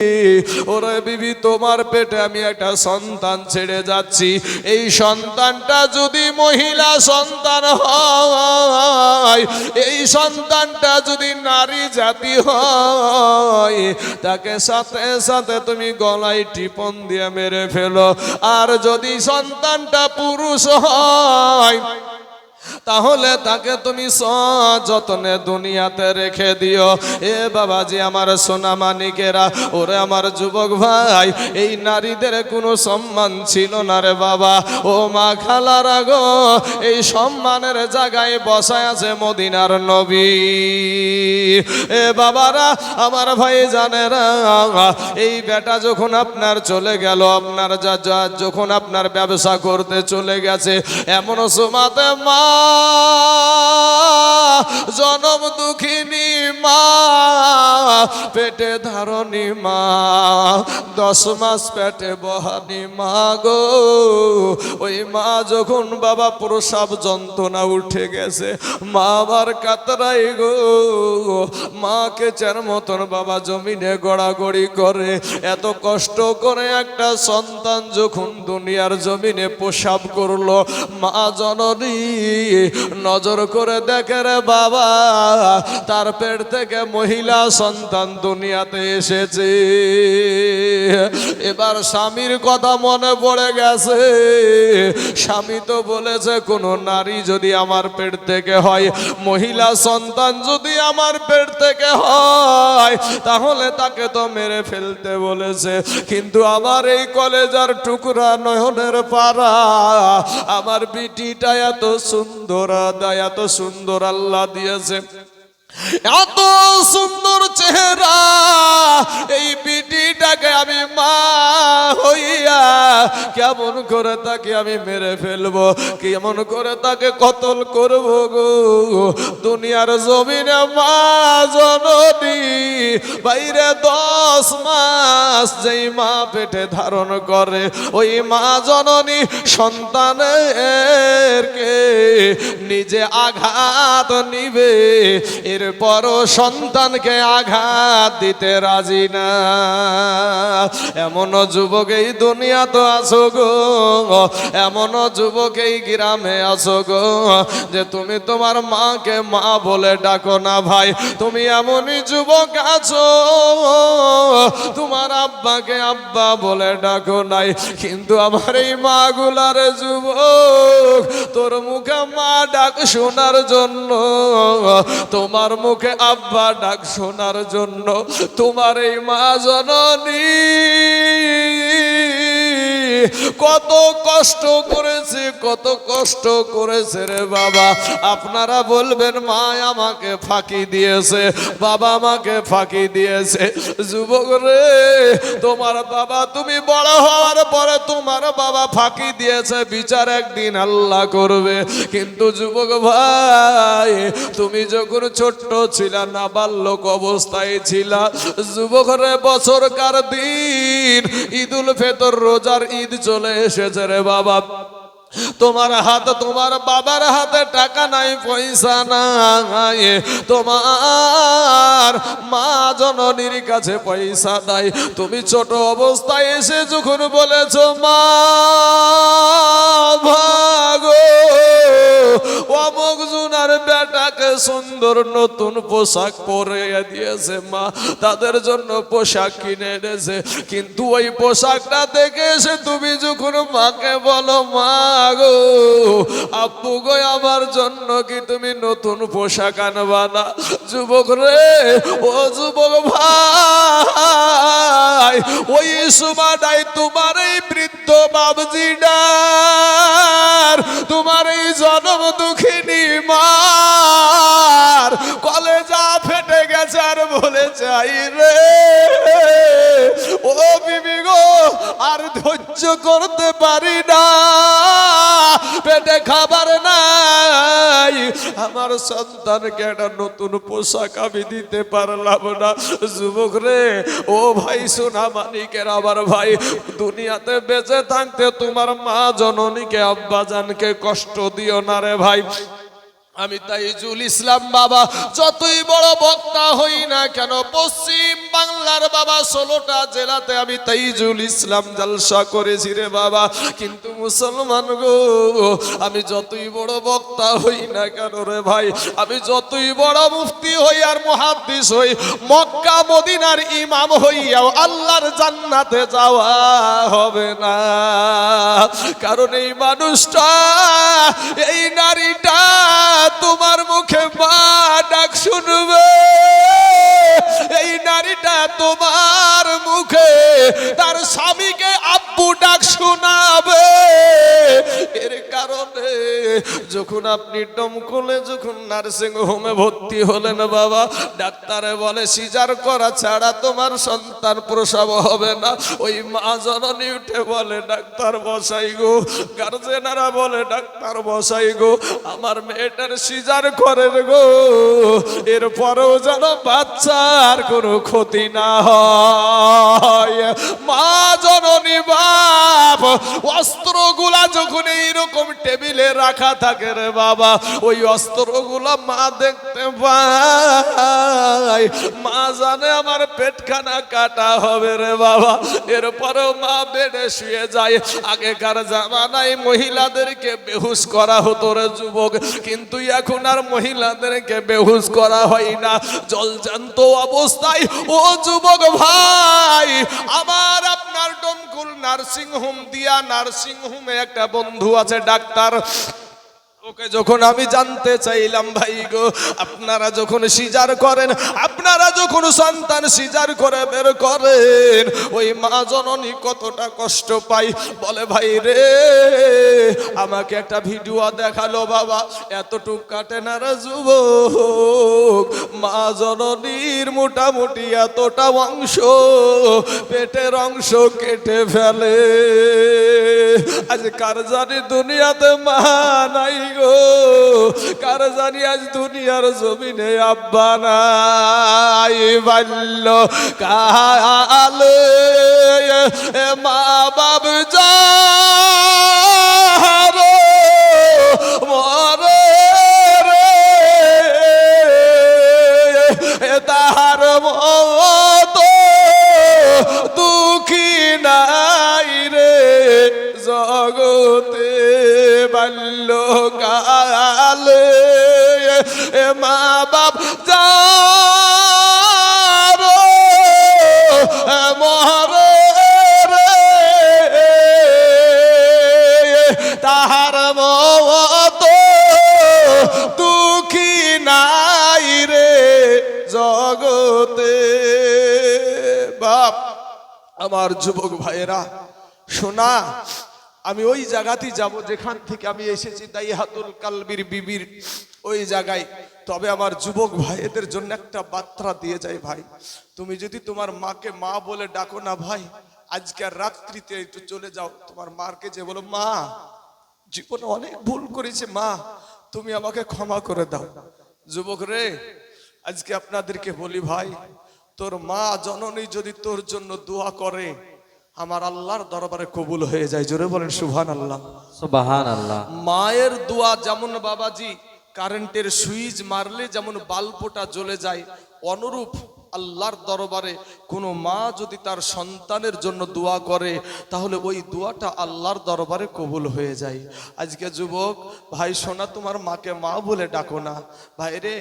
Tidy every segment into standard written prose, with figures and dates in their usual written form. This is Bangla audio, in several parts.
ওরে বিবি, তোমার পেটে আমি একটা সন্তান ছেড়ে যাচ্ছি, এই সন্তানটা যদি মহিলা সন্তান হয়, এই সন্তানটা যদি নারী জাতি হয়, তাকে সাথে সাথে তুমি গলায় টিপন দিয়ে মেরে ফেলো। আর যদি সন্তানটা পুরুষ হয়, তাহলে তাকে তুমি সযত্নে দুনিয়াতে রেখে দিও। এ বাবাজি, আমার সোনা মানিকেরা, ওরে আমার যুবক ভাই, এই নারীদের কোনো সম্মান ছিল না রে বাবা। ও মা খালারা গো, এই সম্মানের জায়গায় বসায় আছে মদিনার নবী। এ বাবারা, আমার ভাই জানেরা, এই বেটা যখন আপনার চলে গেল, আপনার যখন আপনার ব্যবসা করতে চলে গেছে, এমন সময়তে মা, জনম দুঃখিনী মা, পেটে ধারণী মা, 10 মাস পেটে বহানি মা গো, ওই মা যখন বাবা প্রসব যন্ত্রণা উঠে গেছে, মা আবার কাতরাই গো, মাকে চার মতন বাবা জমিনে গড়াগড়ি করে। এত কষ্ট করে একটা সন্তান যখন দুনিয়ার জমিনে প্রসব করলো, মা জননী নজর করে দেখে রে বাবা, তার পেট থেকে মহিলা সন্তান দুনিয়াতে এসেছে। এবার স্বামীর কথা মনে পড়ে গেছে। স্বামী তো বলেছে, কোন নারী যদি আমার পেট থেকে হয়, মহিলা সন্তান যদি আমার পেট থেকে হয়, তাহলে তাকে তো মেরে ফেলতে বলেছে। কিন্তু আমার এই কলেজার টুকরা নয়নের পারা, আমার বিটিটা এত সুন্দর, এত সুন্দর আল্লাহ দিয়েছে, এত সুন্দর চেহারা, এই বিটিটাকে আমি মা হইয়া কেমন করে তাকে আমি মেরে ফেলবো, কেমন করে তাকে কতল করবো গো। দুনিয়ার জমিনে মা জননী বাইরে 10 মাস যেই মা পেটে ধারণ করে, ওই মা জননী সন্তানেরকে নিজে আঘাত নিবে, এরপরও সন্তানকে আঘাত দিতে রাজি না। এমন যুবক এই দুনিয়া তো আছো গো, এমন যুবক এই গ্রামে আছো গো, যে তুমি তোমার মাকে মা বলে ডাকো না ভাই। তুমি এমনই যুবক আছো, তোমার আব্বাকে আব্বা বলে ডাকো নাই। কিন্তু আমার এই মা গুলার যুবক, তোর মুখে মা ডাক শোনার জন্য, তোমার মুখে আব্বা ডাক শোনার জন্য, তোমার এই মা জননী কত কষ্ট করেছে, কত কষ্ট করেছে রে বাবা। আপনারা বলবেন মা আমাকে ফাঁকি দিয়েছে, বাবা আমাকে ফাঁকি দিয়েছে। যুবক রে, তোমার বাবা, তুমি বড় হওয়ার পরে তোমার বাবা ফাঁকি দিয়েছে, বিচার একদিন আল্লাহ করবে। কিন্তু যুবক ভাই, তুমি যখন ছোট্ট ছিলা, নাবালক অবস্থায় ছিলা, যুবক রে, বছরকার দিন ঈদুল ফিতর, রোজার ঈদ চলে এসেছে রে বাবা। তোমার হাতে, তোমার বাবার হাতে টাকা নাই, পয়সা নাই, তোমার মা জননীর কাছে পয়সা নাই। তুমি ছোট অবস্থায় এসে যখন বলেছো মা ভাগো, অমুক জুনার বেটাকে সুন্দর নতুন পোশাক পরে দিয়েছে মা, তাদের জন্য পোশাক কিনে এনেছে। কিন্তু ওই পোশাকটা দেখে এসে তুমি যখন মাকে বলো মা গো, আব্বু গো, আমার জন্য কি তুমি নতুন পোশাক আনবা না? যুবক রে, ও যুবক ভাই, ওই সময়টাই তোমার এই বৃদ্ধ বাবজিডার, তোমার এই জনম দুঃখিনী মার কলেজা ফেটে গেছে, আর বলে চাই রে ও বিবি গো, আর ধৈর্য করতে পারি না, পেটে খাবার নাই, আমার সন্তানকে একটা নতুন পোশাক আমি দিতে পারলাম না। যুবক রে, ও ভাই সোনা মানিকের আমার ভাই, দুনিয়াতে বেঁচে থাকতে তোমার মা জননীকে, আব্বা জানকে কষ্ট দিও না রে ভাই। আমি তাইজুল ইসলাম বাবা, যতই বড় বক্তা হই না কেন, পশ্চিম বাংলার বাবা 16টা জেলাতে আমি তাইজুল ইসলাম জালসা করেছি রে বাবা। কিন্তু মুসলমান গো, আমি যতই বড় বক্তা হই না কেন রে ভাই, আমি যতই বড় মুফতি হই আর মুহাদ্দিস হই, মক্কা মদিনার ইমাম হইয়াও আল্লাহর জান্নাতে যাওয়া হবে না। কারণ এই মানুষটা, এই নারীটা তোমার মুখে মা ডাক শুনবে, এই নারীটা তোমার মুখে তার স্বামীকে আব্বু ডাক শোনাবে। এর কারণে যখন আপনি ডমকলে যখন নার্সিং হোমে ভর্তি হলেন বাবা, ডাক্তারে বলে সিজার করা ছাড়া তোমার সন্তান প্রসব হবে না। ওই মা জননী উঠে বলে ডাক্তার বসাই গো, গার্জেনারা বলে ডাক্তার বসাই গো, আমার মেয়েটার সিজার করেন গো, এরপরেও যেন বাচ্চার কোনো ক্ষতি না হয়। মা জননী বাপ অস্ত্রগুলা যখন এইরকম টেবিলে রাখা থাকে রে বাবা, ওই অস্ত্রগুলা মা দেখতে পায়, মা জানে আমার পেটখানা কাটা হবে রে বাবা। এরপরেও মা বেডে শুয়ে যায়। আগেকার জামানায় মহিলাদেরকে বেহুশ করা হতো রে যুবক, কিন্তু এখন আর মহিলাদেরকে বেহুশ করা হয় না, জলজান্ত অবস্থায়। ও যুবক ভাই আমার, আপনার ডমকুল নার্সিং হোম দিয়া, নার্সিং হোমে একটা বন্ধু আছে ডাক্তার, ওকে যখন আমি জানতে চাইলাম ভাই গো, আপনারা যখন সিজার করেন, আপনারা যখন সন্তান সিজার করে বের করেন, ওই মা জননী কতটা কষ্ট পাই। বলে ভাই রে, আমাকে একটা ভিডিও দেখালো বাবা, এতটুক কাটে না রে যুবক, মা জননীর মোটামুটি এতটা অংশ, পেটের অংশ কেটে ফেলে। আজ কার জানি দুনিয়াতে মা নাই গো, কার জানি আজ দুনিয়ার জমিনে আব্বা নাই। বাল্য কালে মা বাপ যার মরে রে, তাহার মতো দুঃখী নাই রে জগতে। বাল্যকালে মা বাপ যার মরে রে, তাহার মতো দুঃখী নাই রে জগতে। বাপ আমার যুবক ভাইয়েরা শোনা, আমি ওই জায়গাতেই যাব যেখান থেকে আমি এসেছি, দাইহাতুল কালবির বিবির ওই জায়গায়। তবে আমার যুবক ভাইদের জন্য একটা বার্তা দিয়ে যাই ভাই, তুমি যদি তোমার মাকে মা বলে ডাকো না ভাই, আজকে রাত্রিতে একটু চলে যাও তোমার মাকে, যে বলো মা জীবনে অনেক ভুল করেছে, মা তুমি আমাকে ক্ষমা করে দাও। যুবক রে, আজকে আপনাদেরকে বলি ভাই, তোর মা জননী যদি তোর জন্য দোয়া করে, আমার আল্লাহর দরবারে কবুল হয়ে যায়। জোরে বলেন সুবহানাল্লাহ, সুবহানাল্লাহ। মায়ের দোয়া যেমন বাবাজি কারেন্টের সুইচ মারলে যেমন বাল্বটা জ্বলে যায়, অনুরূপ আল্লাহর দরবারে কোনো মা যদি তার সন্তানের জন্য দোয়া করে, তাহলে ওই দোয়াটা আল্লাহর দরবারে কবুল হয়ে যায়। আজকে যুবক ভাই শোনা, তোমার মাকে মা বলে ডাকো না ভাই রে।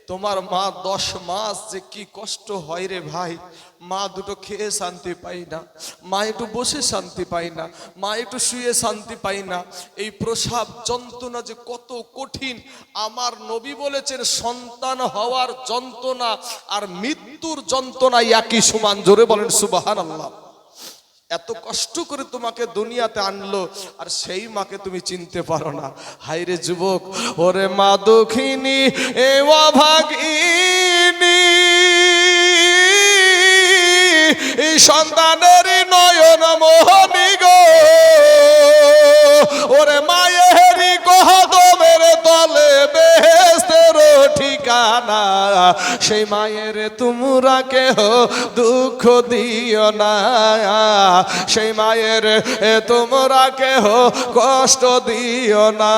তোমার মা 10 মাস যে কি কষ্ট হয় রে ভাই, মা দুটো খেয়ে শান্তি পাই না, মা একটু বসে শান্তি পাই না, মা একটু শুয়ে শান্তি পাই না। এই প্রসব যন্ত্রণা যে কত কঠিন, আমার নবী বলেছেন সন্তান হওয়ার যন্ত্রণা আর মৃত্যুর যন্ত্রণা একই সমান। জোরে বলেন সুবহানাল্লাহ। এত কষ্ট করে তোমাকে দুনিয়াতে আনলো, আর সেই মাকে তুমি চিনতে পারো না। হায়রে যুবক, ওরে মা দুঃখিনী এ অভাগিনী, এই সন্তানের নয়ন মোহনী গো, ওরে মায়েরই কদমের তলে বেহেশতের ঠিকানা, সেই মায়ের তোমরা কেহ দুঃখ দিও না, সেই মায়ের তোমরা কেহ কষ্ট দিও না।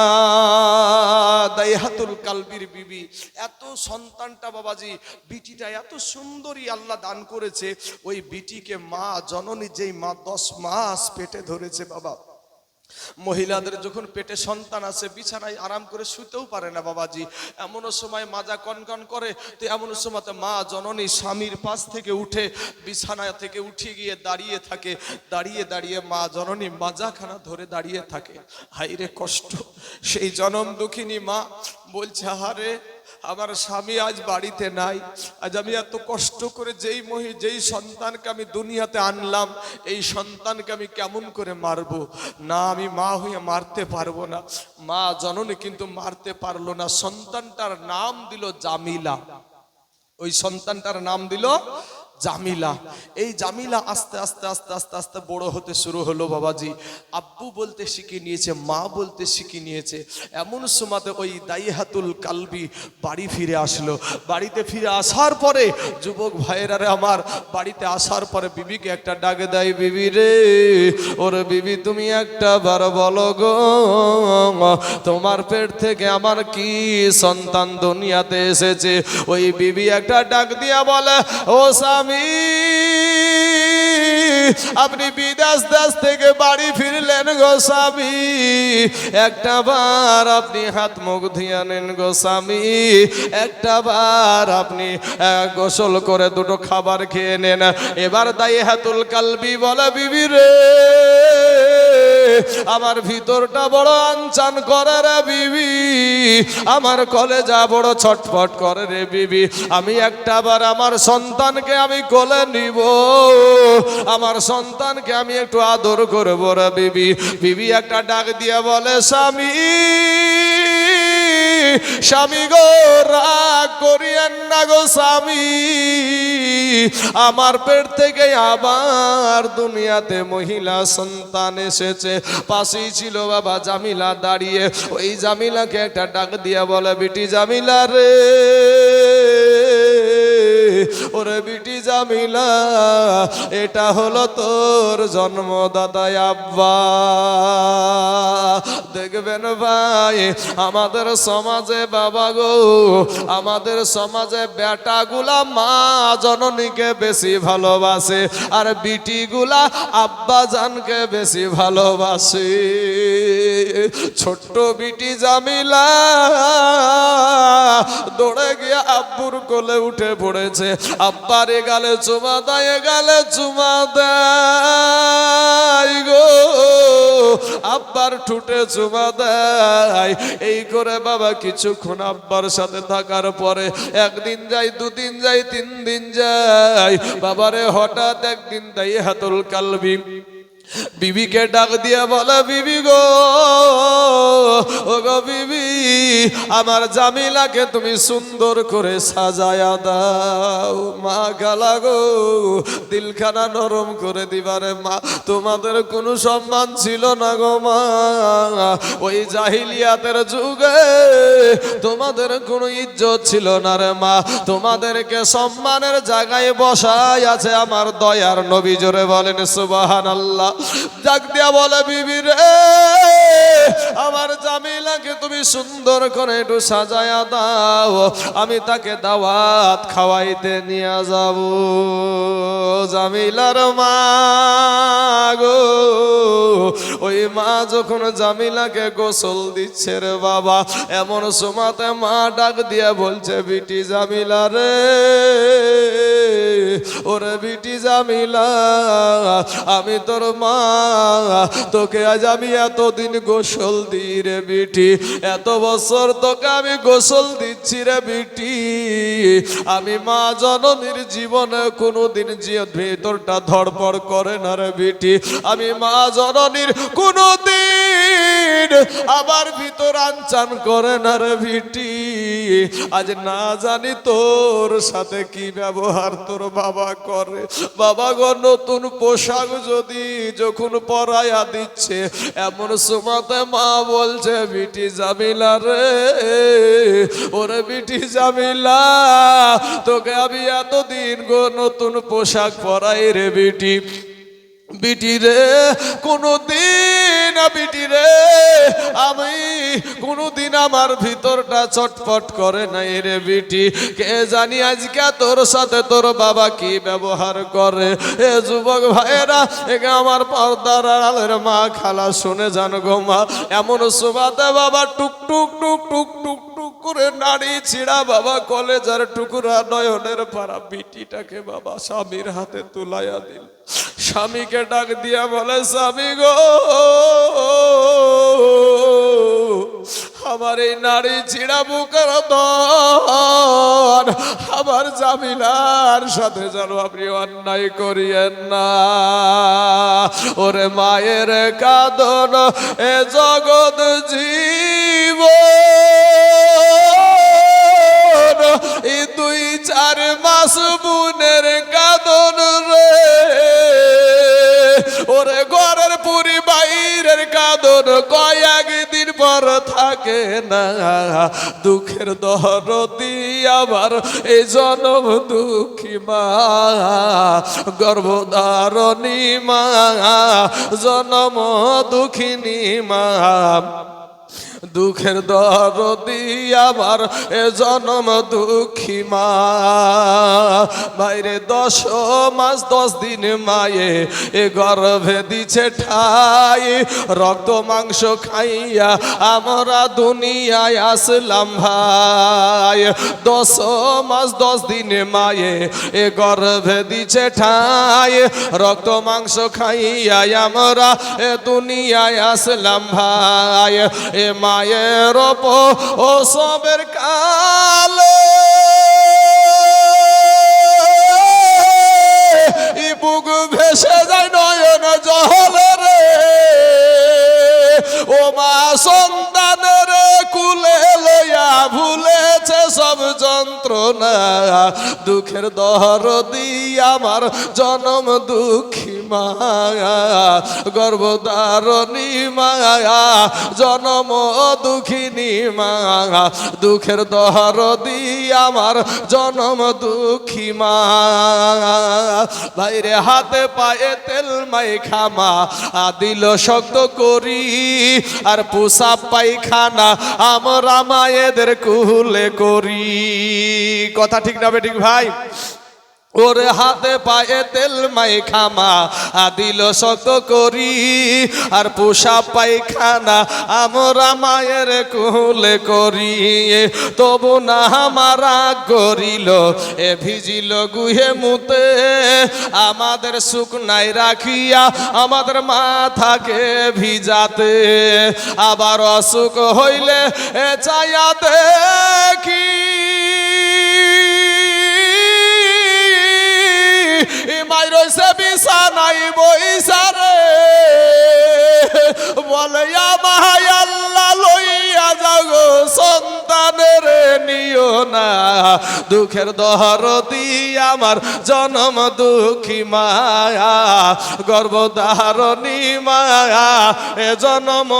দাইহাতুল কালবির বিবি এত সন্তানটা বাবাজি, বিটিটা এত সুন্দরী আল্লাহ দান করেছে। ওই বিটিকে মা জননী, যেই মা 10 মাস পেটে ধরেছে বাবা, মহিলাদের যখন পেটে সন্তান আছে বিছানায় আরাম করে শুতেও পারে না বাবাজি। এমনও সময় মাজা কনকন করে, তো এমন সময় মা জননী স্বামীর পাশ থেকে উঠে বিছানা থেকে উঠে গিয়ে দাঁড়িয়ে থাকে, দাঁড়িয়ে দাঁড়িয়ে মা জননী মাজাখানা ধরে দাঁড়িয়ে থাকে। হাইরে কষ্ট! সেই জনম দুঃখিনী মা বলছে, আহারে আমার স্বামী আজ বাড়িতে নাই, আজ আমি এত কষ্ট করে যেই সন্তানকে আমি দুনিয়াতে আনলাম, এই সন্তানকে আমি কেমন করে মারবো? না, আমি মা হয়ে মারতে পারবো না। মা জননী কিন্তু মারতে পারলো না। সন্তানটার নাম দিল জামিলা। ওই সন্তানটার নাম দিল জামিলা। এই জামিলা আস্তে আস্তে আস্তে আস্তে আস্তে বড় হতে শুরু হলো বাবাজি। আব্বু বলতে শিখে নিয়েছে, মা বলতে শিখে নিয়েছে। এমন সময়তে ওই দাইহাতুল কালবি বাড়ি ফিরে আসলো। বাড়িতে ফিরে আসার পরে যুবক ভাইয়েরা আমার, বাড়িতে আসার পরে বিবিকে একটা ডাক দেয়, বিবি রে, ওরে বিবি তুমি একটা বার বলো গো, তোমার পেট থেকে আমার কি সন্তান দুনিয়াতে এসেছে? ওই বিবি একটা ডাক দিয়া বলে, ও স্বামী, আপনি বিদেশ দেশ থেকে বাড়ি ফিরলেন গো স্বামী, একটা বার আপনি হাত মুখ ধুয়ে নেন গো স্বামী, একটা বার আপনি গোসল করে দুটো খাবার খেয়ে নেন। এবার দাইহাতুল কালবি বলে, বিবি রে, আমার ভিতরটা বড় আনচান করে রে বিবি, আমার কলেজা বড় ছটফট করে রে বিবি, আমি একটা বার আমার সন্তানকে আমি কোলে নিব, আমার সন্তানকে আমি একটু আদর করবো রে বিবি। বিবি একটা ডাক দিয়ে বলে, স্বামী, স্বামী গো, রাগ করিয়েন না গো স্বামী, আমার পেট থেকে আবার দুনিয়াতে মহিলা সন্তান এসেছে। পাশেই ছিল বাবা জামিলা দাঁড়িয়ে। ওই জামিলাকে একটা ডাক দিয়া বলে, বিটি জামিলা রে, ওরে বিটি জামিলা, এটা হলো তোর জন্মদাতা আব্বা। দেখবেন ভাই, আমাদের সমাজে বাবা গো, আমাদের সমাজে বেটাগুলা মা জননীকে বেশি ভালোবাসে, আর বিটিগুলা আব্বা জানকে বেশি ভালোবাসে। ছোট্ট বিটি জামিলা দৌড়ে গিয়ে আব্বুর কোলে উঠে পড়েছে। আব্বার গালে চুমা দেয়, গালে চুমা দেয় গো, আব্বার ঠুটে চুমা দেয়। এই করে বাবা কিছুক্ষণ আব্বার সাথে থাকার পরে একদিন যাই, দুদিন যাই, 3 দিন যাই, বাবারে হঠাৎ একদিন দাইহাতুল কালবি বিবিকে ডাক দিয়া বলে, বিবি গো, ও গো বিবি, আমার জামিলাকে তুমি সুন্দর করে সাজায়া দাও। মা গালা গো, দিলখানা নরম করে দিবারে মা, তোমাদের কোনো সম্মান ছিল না গো মা, ওই জাহিলিয়াতের যুগে তোমাদের কোনো ইজ্জত ছিল না রে মা, তোমাদেরকে সম্মানের জায়গায় বসায় আছে আমার দয়ার নবী। জোরে বলেন সুবহানাল্লাহ। ডাক দিয়া বলে, বিবি রে, আমার জামিলাকে তুমি সুন্দর করে একটু সাজায়া দাও, আমি তাকে দাওয়াত খাওয়াইতে নিয়ে যাব। জামিলার মা গো, ওই মা যখন জামিলাকে গোসল দিচ্ছে রে বাবা, এমন সময়তে মা ডাক দিয়া বলছে, বিটি জামিলা রে, ওরে বিটি জামিলা, আমি তোর মা, তোকে আজ আমি এতদিন গোসল দিই রে বিটি, এত বছর তোকে আমি গোসল দিচ্ছি রে বিটি, আমি মা জননীর জীবনে কোনোদিন ভিতরটা ধড়পড় করে না রে বিটি, আমি মা জননীর কোনোদিন আবার ভিতর আনচান করে না রে বিটি, আজ না জানি তোর সাথে কি ব্যবহার তোর বাবা করে। বাবা গো নতুন পোশাক যদি যখন পরাইয়া দিচ্ছে এমন সময়তে মা বলছে বিটি জামিলা রে, ওরে বিটি জামিলা তোকে আমি এতদিন গো নতুন পোশাক পরাই রে বিটি। বিটি রে কোনদিন বিটি রে আমি কোনদিন আমার ভিতরটা চটপট করে নাই রে বিটি। কে জানি আজকে তোর সাথে তোর বাবা কি ব্যবহার করে। এ যুবক ভাইয়েরা একে আমার পর্দার আড়ালের মা খালা শুনে জান গো মা, এমন সুবাদে বাবা টুক টুক টুক টুক টুক টুক করে নাড়ি ছিড়া বাবা কলেজার টুকুরা নয়নের পাড়া বিটিটাকে বাবা স্বামীর হাতে তুলাইয়া দিল। স্বামীকে ডাক দিয়া বলে স্বামী গো আমার এই নারী ছিড়া বুকের দন আমার জামিলার সাথে যেন আপনি অন্যায় করিয়েন না। ওরে মায়ের কাঁদন এ জগৎ জীব এই 2-4 মাস বুনের কাঁদন রে, ওরে ঘরের পুরি বাইরের কাঁদন কয়েকদিন পর থাকে না। দুঃখের দরদি আবার এই জনম দুঃখী মা, গর্ভধারণী মা, জনম দুঃখিনী মা, দুঃখের দরদি আমার এ জনম দুঃখী মা। বাইরে 10 মাস 10 দিন মায়ে এ গর্ভে দিছে ঠাই, রক্ত মাংস খাইয়া আমরা দুনিয়ায় আসলাম ভাই। 10 মাস 10 দিন মায়ে এ গর্ভে দিছে ঠাই, রক্ত মাংস খাইয়া আমরা এ দুনিয়ায় আসলাম ভাই। এ মায়ের ও সবের কালে ই বুক ভেসে যায় নয়ন জলে রে, ও মা সন্তানের কুলে লইয়া ভুলেছে সব যন্ত্রণা। দুঃখের দরদি আমার জনম দুঃখী মা, গর্ভধারণী মা, জনম দুঃখিনী মা, দুঃখের দরদি আমার জনম দুঃখী মা। ভাইরে হাতে পায়ে তেল মাইখা মা দিল শক্ত করি, আর পোষা পায়খানা আমরা মায়েদের কুলে করি। কথা ঠিক না বেঠিক ভাই? ওরে হাতে পায়ে তেল মাইখা মা দিল শক্ত করি, আর পোষা পায়খানা আমরা মায়ের কুলে করি। তবু না আমারা করিল এ ভিজিল গুহে মুতে, আমাদের সুখ নাই রাখিয়া আমাদের মাথাকে ভিজাতে। আবার অসুখ হইলে এ চাইয়া দেখি মায়ের সে বিছানাই বইসা রে, বলে আমায় আল্লাহ লইয়া যাগো সন্তানের নিও না। দুঃখের দরদি আমার জনম দুঃখী মায়া, গর্ভধারণী মায়া, এ জনম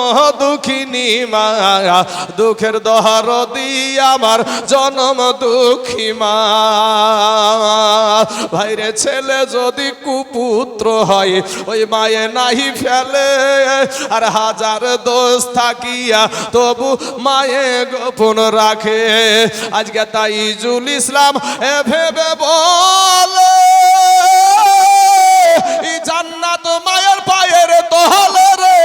দুঃখিনী মায়া, দুঃখের দরদি আমার জনম দুঃখী মা। ভাইরে ছেলে যদি কুপুত্র হয় ওই মায়ে নাহি ফেলে, আর হাজার দোষ থাকিয়া তবু মায়ে গোপন রাখে। আজকে তাইজুল ইসলাম ভেবে বলে এই জান্নাত মায়ের পায়ের তলে রে,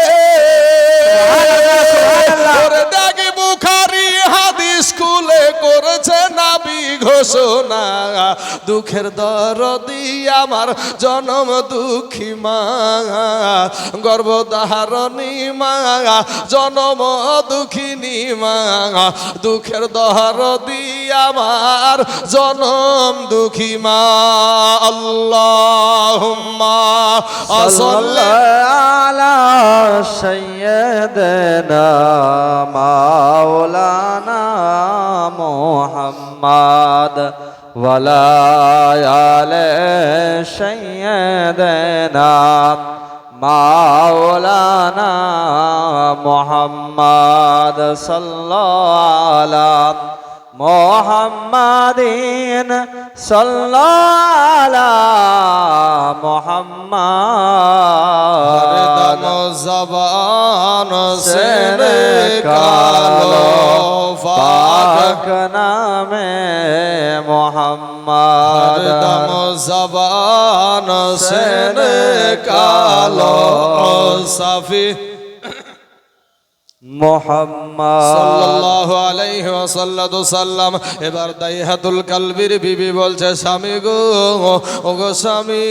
দেখি বুখারী হাদিস খুলে করেছে নাবি ঘোষণা। দুঃখের দরদি আমার জনম দুঃখী মা, গর্ভধারণী মা, জনম দুঃখিনী মা, দুঃখের দরদি আমার জনম দুঃখী মা। আল্লাহুম্মা সাল্লি আলা সাইয়্যিদিনা মাওলানা মুহাম্মদ ওয়ালা আলে সাইয়্যিদিনা মাওলানা মুহাম্মদ সাল্লাল্লাহু আলা মুহাম্মাদিন সাল্লাল্লাহু আলা মুহাম্মদ দম জবান সে কালো পাক নামে মুহাম্মদ দম জবান সে কালো সাফি মুহাম্মদ সাল্লাল্লাহু আলাইহি ওয়াসাল্লাম। এবার দাইহাতুল কালবির বিবি বলছে, স্বামী গো, ওগো স্বামী,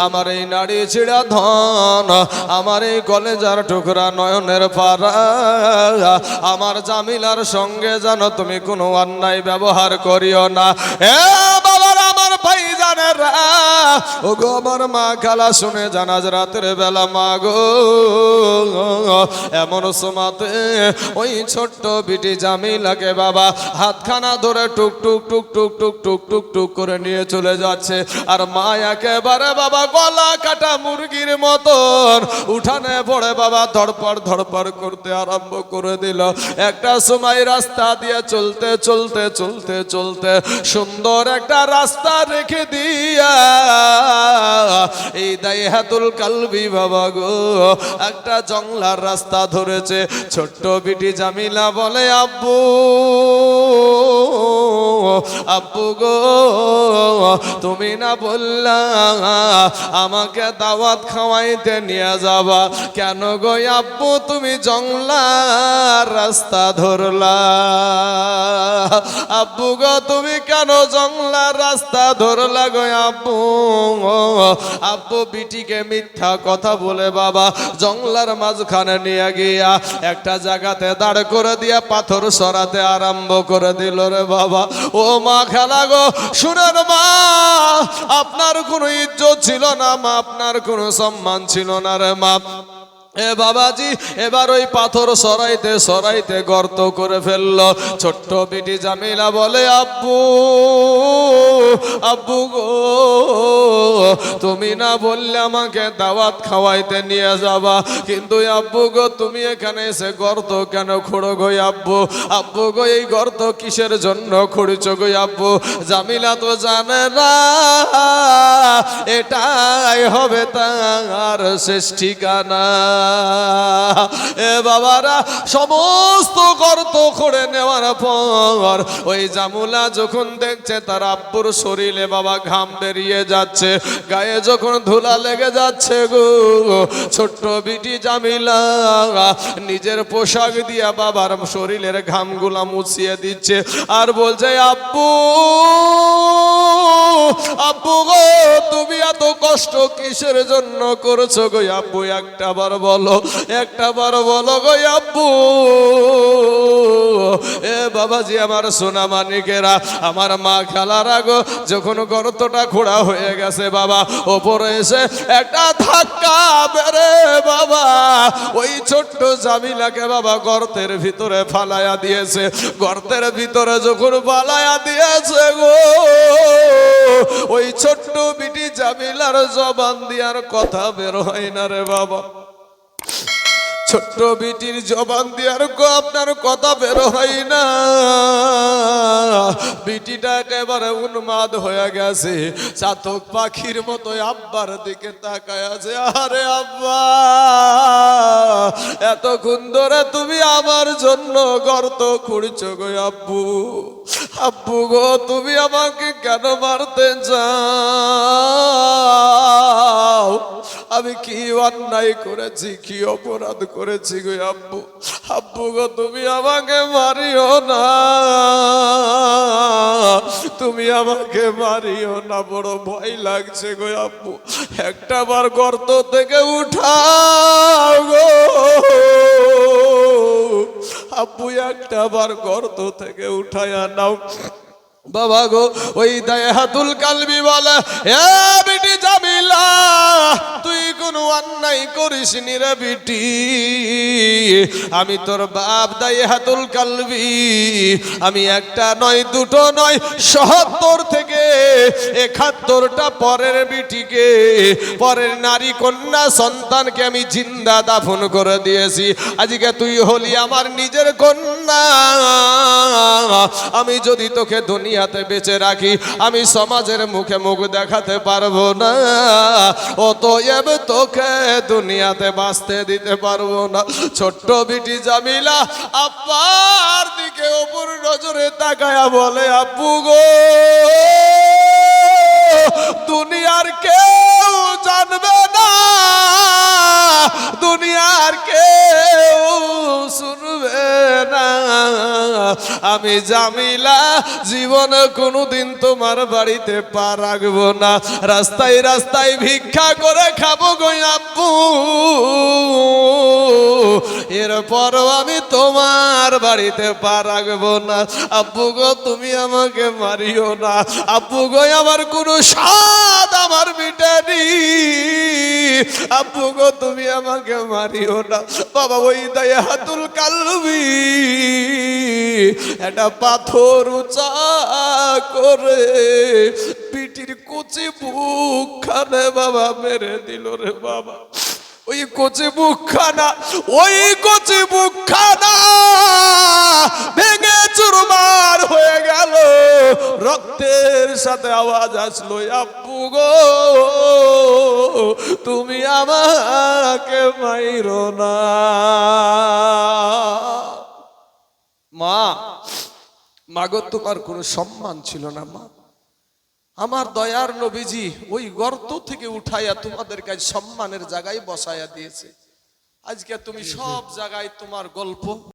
আমার এই নাড়ি ছিড়া ধন, আমার এই কলেজার টুকরা নয়নের পারা, আমার জামিলার সঙ্গে জানো তুমি কোনো অন্যায় ব্যবহার করিও না। এ বাবার, আমার ভাই জানেরা, ওগো আমার মা খালা, শুনে জানাজ রাতের বেলা মা গো, এমন সময়তে ওই ছোট্ট বিটি জামিলাকে বাবা হাতখানা ধরে টুক টুক টুক টুক টুক টুক টুক টুক করে নিয়ে চলে যাচ্ছে। আর মা একেবারে বাবা গলা কাটা মুরগির মতন উঠানে পড়ে বাবা ধড়পড় ধড়পড় করতে আরম্ভ করে দিল। একটা সময় রাস্তা দিয়ে চলতে চলতে চলতে চলতে সুন্দর একটা রাস্তা রেখে দিয়া এই দাইহাতুল কালবি বাবা গো একটা জংলার রাস্তা ধরেছে। ছোট্ট বিটি জামিলা বলে, আব্বু, আব্বু গো, তুমি না বললা আমাকে দাওয়াত খাওয়াইতে নিয়ে যাবা, কেন গো আব্বু তুমি জংলার রাস্তা ধরলা? আব্বু গো তুমি কেন জংলার রাস্তা ধরলা গো আব্বু? আব্বু বিটিকে মিথ্যা কথা বলে বাবা জংলার মাঝখানে নিয়ে গিয়া একটা জায়গাতে দাঁড় করে দিয়া পাথর সরাতে আরম্ভ করে দিল রে বাবা। ও মা খালা গো, শুনেন মা, আপনার কোনো ইজ্জত ছিল না মা, আপনার কোনো সম্মান ছিল না রে মা। এ বাবাজি, এবার ওই পাথর সরাইতে সরাইতে গর্ত করে ফেললো। ছোট্ট বিটি জামিলা বলে, আব্বু, আব্বু গো, তুমি না বললে আমাকে দাওয়াত খাওয়াইতে নিয়ে যাবা, কিন্তু আব্বু গো তুমি এখানে এসে গর্ত কেন খুঁড়ো গো আব্বু? আব্বু গো এই গর্ত কিসের জন্য খুঁড়ছো গো আব্বু? জামিলা তো জানে না এটাই হবে তার শেষ ঠিকানা। এ বাবারা, সমস্ত গর্ত খুঁড়ে নেওয়ার পর ওই জামুলা যখন দেখছে তার আব্বুর শরীরে বাবা ঘাম বেরিয়ে যাচ্ছে, গায়ে যখন ধুলা লেগে যাচ্ছে গো, ছোট্ট বিটি জামিলা নিজের পোশাক দিয়া বাবার শরীরের ঘামগুলা মুছিয়ে দিচ্ছে আর বলছে, আব্বু, আব্বু গো তুমি এত কষ্ট কিসের জন্য করছো গো আব্বু? একটা বার বলো, একটা বার বলো গো আব্বু। এ বাবাজি, আমার সোনা মানিকেরা, আমার মা খালারা গো, যখন গর্তটা খোঁড়া হয়ে গেছে বাবা, ওপরে এসে একটা ধাক্কা বেড়ে বাবা ওই ছোট্ট জামিলাকে বাবা গর্তের ভিতরে ফালাইয়া দিয়েছে। গর্তের ভিতরে যখন ফালাইয়া দিয়েছে গো, ওই ছোট্ট বিটি জামিলার জবান দিয়ার কথা বের হয় না রে বাবা। ছোট্ট বিটির জবান দিয়ার আপনার কথা বের হয় না। বিটিটা একেবারে উন্মাদ হয়ে গেছে, চাতক পাখির মতো আব্বার দিকে তাকায় আছে। আরে আব্বা, এতক্ষণ ধরে তুমি আমার জন্য গর্ত খুঁড়ছো গো আব্বু। আব্বু গো তুমি আমাকে কেন মারতে চাও? আমি কি অন্যায় করেছি, কি অপরাধ করেছি গো আব্বু? আব্বু গো তুমি আমাকে মারিও না, তুমি আমাকে মারিও না, বড় ভয় লাগছে গো আব্বু। একটা বার গর্ত থেকে উঠাও গো আব্বু, একটা বার গর্ত থেকে উঠায়া নাও বাবা গো। ওই দাইহাতুল কালবি বলে, এ বিটি জামিলা, তুই কোনো অন্যায় অন্যায় করিস নি রে বিটি, আমি তোর বাপ দাই হাতুল কালবি, আমি একটা নয় দুটো নয় ৭৭ থেকে ৭১টা পরের বিটিকে, পরের নারী কন্যা সন্তানকে আমি জিন্দা দাফন করে দিয়েছি। আজকে তুই হলি আমার নিজের কন্যা, আমি যদি তোকে দুনিয়াতে বেঁচে রাখি আমি সমাজের মুখে মুখ দেখাতে পারবো না, অতএব তোকে দুনিয়াতে বাঁচতে দিতে পারবো না। ছোট্ট বিটি জামিলা আব্বার দিকে অপর নজরে তাকায়া বলে, আব্বু গো, দুনিয়ার কেউ জানবে না, দুনিয়ার কেউ শুনবে না, আমি জামিলা জীবনে কোনোদিন তোমার বাড়িতে পা রাখবো না, রাস্তায় রাস্তায় ভিক্ষা করে খাবো গো আব্বু, এরপরও আমি তোমার বাড়িতে পা রাখবো না। আব্বু গো তুমি আমাকে মারিও না, আব্বু গো আমার কোনো স্বাদ আমার মিটেনি, আব্বু গো তুমি আমাকে মারিও না। বাবা ওই দায়ে হাতুল কালবি একটা পাথর উঁচা করে পিটির কুচি বুকখানে বাবা মেরে দিল রে বাবা। ওই কচি বুকখানা, ওই কচি বুকখানা ভেঙে চুরমার হয়ে গেল, রক্তের সাথে আওয়াজ আসলো, আব্বু গো তুমি আমাকে মাইরো না। মা, মাগো তোমার কোনো সম্মান ছিল না মা, আমার দয়ার নবীজি ওই গর্ত থেকে উঠাইয়া তোমাদের কাছে সম্মানের জায়গায় বসাইয়া দিয়েছে। আজকে তুমি সব জায়গায় তোমার গল্প